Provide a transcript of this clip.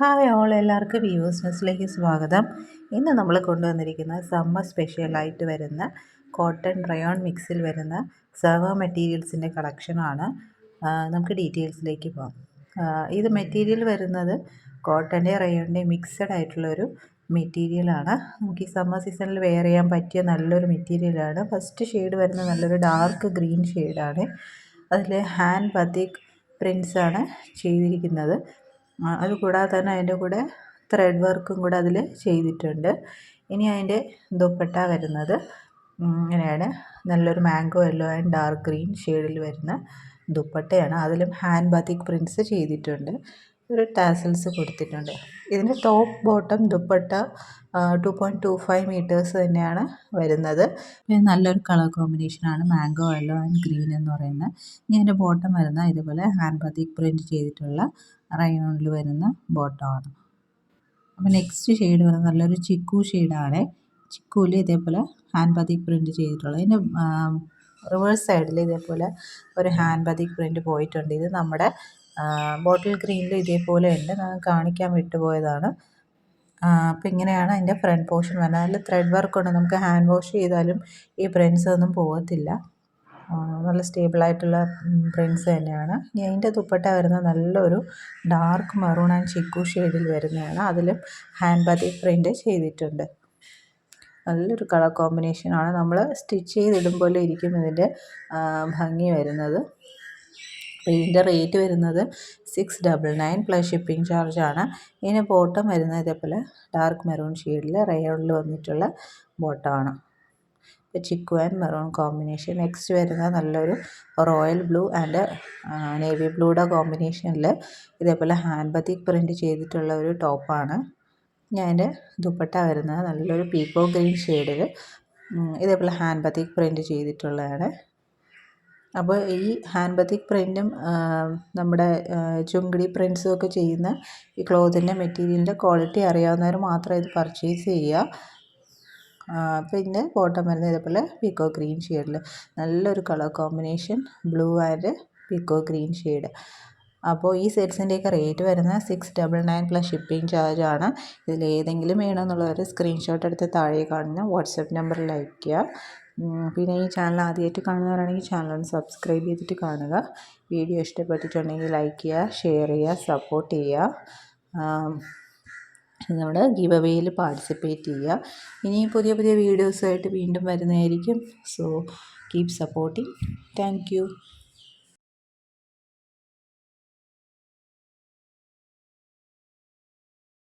Hi all, എല്ലാവർക്കും viewers ന്യൂസിലേക്ക് സ്വാഗതം. ഇന്ന് നമ്മൾ കൊണ്ടുവന്നിരിക്കുന്ന സമ്മർ സ്പെഷ്യലായിട്ട് വരുന്ന കോട്ടൺ റയോൺ മിക്സിൽ വരുന്ന സർവർ മെറ്റീരിയൽസിൻ്റെ കളക്ഷനാണ്. നമുക്ക് ഡീറ്റെയിൽസിലേക്ക് പോകാം. ഇത് മെറ്റീരിയൽ വരുന്നത് കോട്ടൻ്റെ റയോണിൻ്റെ മിക്സഡ് ആയിട്ടുള്ളൊരു മെറ്റീരിയലാണ്. നമുക്ക് ഈ സമ്മർ സീസണിൽ വെയർ ചെയ്യാൻ പറ്റിയ നല്ലൊരു മെറ്റീരിയലാണ്. ഫസ്റ്റ് ഷെയ്ഡ് വരുന്നത് നല്ലൊരു ഡാർക്ക് ഗ്രീൻ ഷെയ്ഡാണ്. അതിൽ ഹാൻഡ് ബത്തിക് പ്രിൻസാണ് ചെയ്തിരിക്കുന്നത്. അതുകൂടാതെ തന്നെ അതിൻ്റെ കൂടെ ത്രെഡ് വർക്കും കൂടെ അതിൽ ചെയ്തിട്ടുണ്ട്. ഇനി അതിൻ്റെ ദുപ്പട്ട വരുന്നത് ഇങ്ങനെയാണ്. നല്ലൊരു mango yellow and dark green ഷെയ്ഡിൽ വരുന്ന ദുപ്പട്ടയാണ്. അതിലും ഹാൻഡ് ബാത്തിക് പ്രിൻറ്റ്സ് ചെയ്തിട്ടുണ്ട്. ഒരു ടാസൽസ് കൊടുത്തിട്ടുണ്ട്. ഇതിൻ്റെ ടോപ്പ് ബോട്ടം ദുപ്പട്ട 2.25 മീറ്റേഴ്സ് തന്നെയാണ് വരുന്നത്. ഇത് നല്ലൊരു കളർ കോമ്പിനേഷനാണ്, മാംഗോ യെല്ലോ ആൻഡ് ഗ്രീൻ എന്ന് പറയുന്നത്. ഇനി അതിൻ്റെ ബോട്ടം വരുന്ന ഇതുപോലെ ഹാൻഡ് ബാത്തിക് പ്രിൻറ്റ് ചെയ്തിട്ടുള്ള റയോണിൽ വരുന്ന ബോട്ടമാണ്. അപ്പോൾ നെക്സ്റ്റ് ഷെയ്ഡ് വരുന്നത് നല്ലൊരു ചിക്കു ഷെയ്ഡാണ്. ചിക്കുവിൽ ഇതേപോലെ ഹാൻഡ് ബാത്തിക് പ്രിൻറ്റ് ചെയ്തിട്ടുള്ളത്. ഇതിൻ്റെ റിവേഴ്സ് സൈഡിൽ ഇതേപോലെ ഒരു ഹാൻഡ് ബാത്തിക് പ്രിൻറ്റ് പോയിട്ടുണ്ട്. ഇത് നമ്മുടെ ബോട്ടിൽ ഗ്രീനിൽ ഇതേപോലെ ഉണ്ട്. ഞാൻ കാണിക്കാൻ വിട്ടുപോയതാണ്. അപ്പോൾ ഇങ്ങനെയാണ് അതിൻ്റെ ഫ്രണ്ട് പോർഷൻ വരുന്നത്. അതിൽ ത്രെഡ് വർക്ക് ഉണ്ട്. നമുക്ക് ഹാൻഡ് വാഷ് ചെയ്താലും ഈ പ്രിൻറ്റ്സ് ഒന്നും പോകത്തില്ല. നല്ല സ്റ്റേബിളായിട്ടുള്ള പ്രിൻറ്റ്സ് തന്നെയാണ്. ഇനി അതിൻ്റെ ദുപ്പട്ട വരുന്നത് നല്ലൊരു ഡാർക്ക് മെറൂൺ ആൻഡ് ചിക്കു ഷെയ്ഡിൽ വരുന്നതാണ്. അതിലും ഹാൻഡ് ബാത്തിക് പ്രിൻറ്റ് ചെയ്തിട്ടുണ്ട്. നല്ലൊരു കളർ കോമ്പിനേഷനാണ്. നമ്മൾ സ്റ്റിച്ച് ചെയ്തിടുമ്പോൾ ഇരിക്കും ഇതിൻ്റെ ഭംഗി വരുന്നത്. ഇതിൻ്റെ റേറ്റ് വരുന്നത് 699 പ്ലസ് ഷിപ്പിംഗ് ചാർജാണ്. ഇതിന് ബോട്ടം വരുന്നത് ഇതേപോലെ ഡാർക്ക് മെറൂൺ ഷെയ്ഡിൽ റയോണിൽ വന്നിട്ടുള്ള ബോട്ടമാണ്. Chikoo and maroon combination. Next വരുന്നത് നല്ലൊരു റോയൽ ബ്ലൂ ആൻഡ് നേവി ബ്ലൂയുടെ കോമ്പിനേഷനിൽ ഇതേപോലെ ഹാൻഡ് ബാത്തിക് പ്രിൻറ്റ് ചെയ്തിട്ടുള്ള ഒരു ടോപ്പാണ്. ഞാൻ ദുപ്പട്ട വരുന്നത് നല്ലൊരു പീക്കോ ഗ്രീൻ ഷെയ്ഡിൽ ഇതേപോലെ ഹാൻഡ് ബാത്തിക് പ്രിൻറ്റ് ചെയ്തിട്ടുള്ളതാണ്. അപ്പോൾ ഈ ഹാൻഡ് ബാത്തിക് പ്രിൻറ്റും നമ്മുടെ ചുങ്കിടി പ്രിൻറ്റ്സും ഒക്കെ ചെയ്യുന്ന ഈ ക്ലോത്തിൻ്റെ മെറ്റീരിയലിൻ്റെ ക്വാളിറ്റി അറിയാവുന്നവർ മാത്രം ഇത് പർച്ചേസ് ചെയ്യുക. പിന്നെ ബോട്ടം വരുന്നത് ഇതേപോലെ പീക്കോ ഗ്രീൻ ഷെയ്ഡിൽ നല്ലൊരു colour combination, blue and പീക്കോ green shade. അപ്പോൾ ഈ സെറ്റ്സിൻ്റെയൊക്കെ റേറ്റ് വരുന്നത് 699 പ്ലസ് ഷിപ്പിംഗ് ചാർജാണ്. ഇതിലേതെങ്കിലും വേണമെന്നുള്ളവർ സ്ക്രീൻഷോട്ട് എടുത്ത് താഴെ കാണുന്ന വാട്സപ്പ് നമ്പറിൽ അയയ്ക്കുക. പിന്നെ ഈ ചാനൽ ആദ്യമായിട്ട് കാണുന്നവരാണെങ്കിൽ ചാനൽ ഒന്ന് സബ്സ്ക്രൈബ് ചെയ്തിട്ട് കാണുക. വീഡിയോ ഇഷ്ടപ്പെട്ടിട്ടുണ്ടെങ്കിൽ ലൈക്ക് ചെയ്യുക, ഷെയർ ചെയ്യുക, സപ്പോർട്ട് ചെയ്യുക. നമ്മുടെ ഗിവ് അവേയിൽ പാർട്ടിസിപ്പേറ്റ് ചെയ്യുക. ഇനി പുതിയ പുതിയ വീഡിയോസായിട്ട് വീണ്ടും വരുന്നതായിരിക്കും. So keep supporting. Thank you.